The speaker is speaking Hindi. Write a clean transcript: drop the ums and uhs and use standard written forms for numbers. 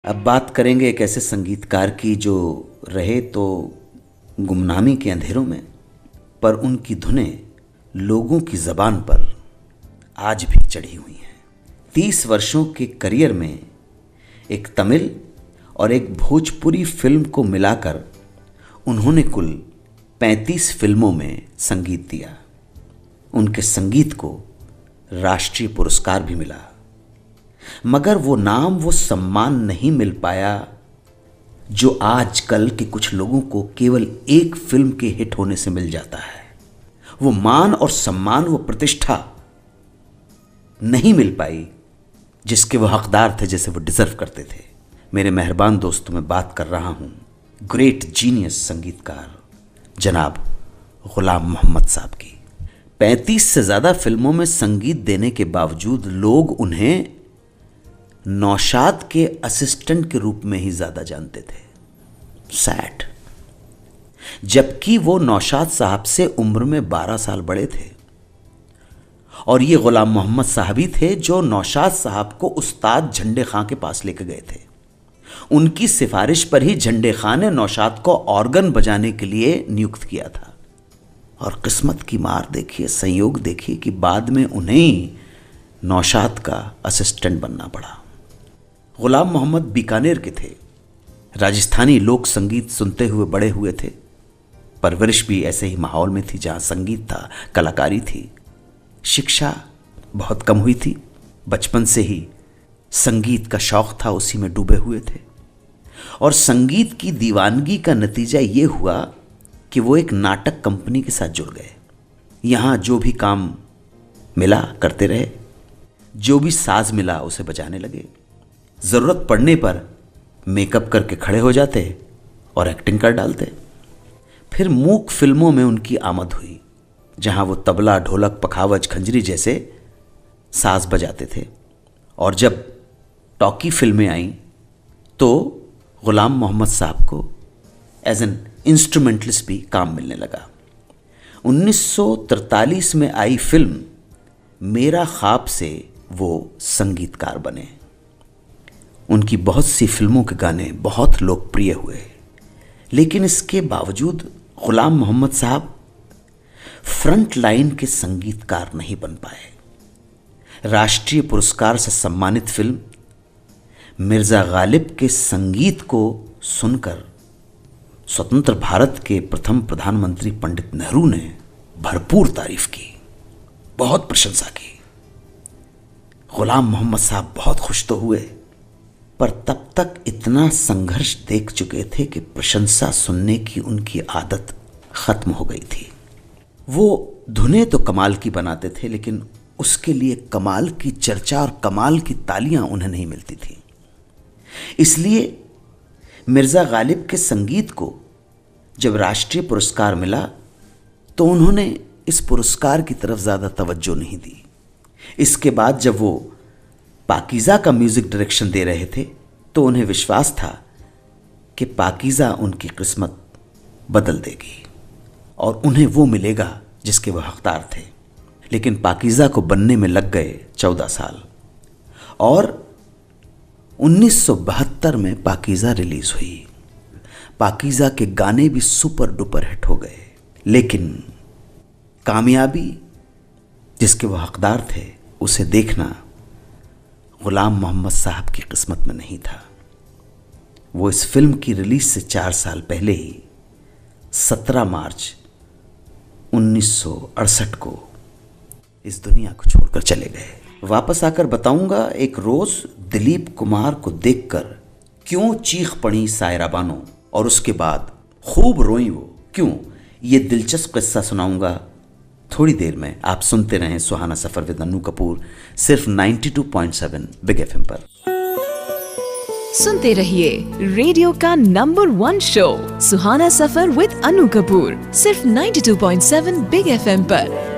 अब बात करेंगे एक ऐसे संगीतकार की जो रहे तो गुमनामी के अंधेरों में, पर उनकी धुनें लोगों की ज़बान पर आज भी चढ़ी हुई हैं। 30 वर्षों के करियर में एक तमिल और एक भोजपुरी फिल्म को मिलाकर उन्होंने कुल 35 फिल्मों में संगीत दिया। उनके संगीत को राष्ट्रीय पुरस्कार भी मिला, मगर वो नाम, वो सम्मान नहीं मिल पाया जो आजकल के कुछ लोगों को केवल एक फिल्म के हिट होने से मिल जाता है। वो मान और सम्मान, वो प्रतिष्ठा नहीं मिल पाई जिसके वो हकदार थे, जैसे वो डिजर्व करते थे। मेरे मेहरबान दोस्तों, मैं बात कर रहा हूं ग्रेट जीनियस संगीतकार जनाब गुलाम मोहम्मद साहब की। 35 से ज़्यादा फिल्मों में संगीत देने के बावजूद लोग उन्हें नौशाद के असिस्टेंट के रूप में ही ज़्यादा जानते थे। सैड, जबकि वो नौशाद साहब से उम्र में 12 साल बड़े थे और ये गुलाम मोहम्मद साहब ही थे जो नौशाद साहब को उस्ताद झंडे खां के पास लेकर गए थे। उनकी सिफारिश पर ही झंडे खां ने नौशाद को ऑर्गन बजाने के लिए नियुक्त किया था। और किस्मत की मार देखिए, संयोग देखिए कि बाद में उन्हें ही नौशाद का असिस्टेंट बनना पड़ा। गुलाम मोहम्मद बीकानेर के थे, राजस्थानी लोक संगीत सुनते हुए बड़े हुए थे। परवरिश भी ऐसे ही माहौल में थी जहाँ संगीत था, कलाकारी थी। शिक्षा बहुत कम हुई थी, बचपन से ही संगीत का शौक था, उसी में डूबे हुए थे। और संगीत की दीवानगी का नतीजा ये हुआ कि वो एक नाटक कंपनी के साथ जुड़ गए। यहाँ जो भी काम मिला करते रहे, जो भी साज मिला उसे बजाने लगे। ज़रूरत पड़ने पर मेकअप करके खड़े हो जाते और एक्टिंग कर डालते। फिर मूक फिल्मों में उनकी आमद हुई, जहाँ वो तबला, ढोलक, पखावज, खंजरी जैसे साज बजाते थे। और जब टॉकी फिल्में आईं तो गुलाम मोहम्मद साहब को एज एन इंस्ट्रूमेंटलिस्ट भी काम मिलने लगा। 1943 में आई फिल्म मेरा ख्वाब से वो संगीतकार बने। उनकी बहुत सी फिल्मों के गाने बहुत लोकप्रिय हुए, लेकिन इसके बावजूद गुलाम मोहम्मद साहब फ्रंट लाइन के संगीतकार नहीं बन पाए। राष्ट्रीय पुरस्कार से सम्मानित फिल्म मिर्ज़ा गालिब के संगीत को सुनकर स्वतंत्र भारत के प्रथम प्रधानमंत्री पंडित नेहरू ने भरपूर तारीफ की, बहुत प्रशंसा की। गुलाम मोहम्मद साहब बहुत खुश तो हुए, पर तब तक इतना संघर्ष देख चुके थे कि प्रशंसा सुनने की उनकी आदत खत्म हो गई थी। वो धुनें तो कमाल की बनाते थे, लेकिन उसके लिए कमाल की चर्चा और कमाल की तालियां उन्हें नहीं मिलती थी। इसलिए मिर्ज़ा गालिब के संगीत को जब राष्ट्रीय पुरस्कार मिला तो उन्होंने इस पुरस्कार की तरफ ज़्यादा तवज्जो नहीं दी। इसके बाद जब वो पाकीज़ा का म्यूज़िक डायरेक्शन दे रहे थे तो उन्हें विश्वास था कि पाकीज़ा उनकी किस्मत बदल देगी और उन्हें वो मिलेगा जिसके वह हकदार थे। लेकिन पाकीज़ा को बनने में लग गए 14 साल और 1972 में पाकीज़ा रिलीज़ हुई। पाकीज़ा के गाने भी सुपर डुपर हिट हो गए, लेकिन कामयाबी जिसके वह हकदार थे उसे देखना गुलाम मोहम्मद साहब की किस्मत में नहीं था। वो इस फिल्म की रिलीज से 4 साल पहले ही 17 मार्च 1968 को इस दुनिया को छोड़कर चले गए। वापस आकर बताऊंगा एक रोज दिलीप कुमार को देखकर क्यों चीख पड़ी सायरा बानो और उसके बाद खूब रोई वो क्यों। ये दिलचस्प किस्सा सुनाऊंगा थोड़ी देर में। आप सुनते रहें सुहाना सफर विद अन्नू कपूर, सिर्फ 92.7 बिग एफएम पर। सुनते रहिए रेडियो का number 1 show Suhana suffer with Annu Kapoor, सिर्फ 92.7 बिग एफएम पर।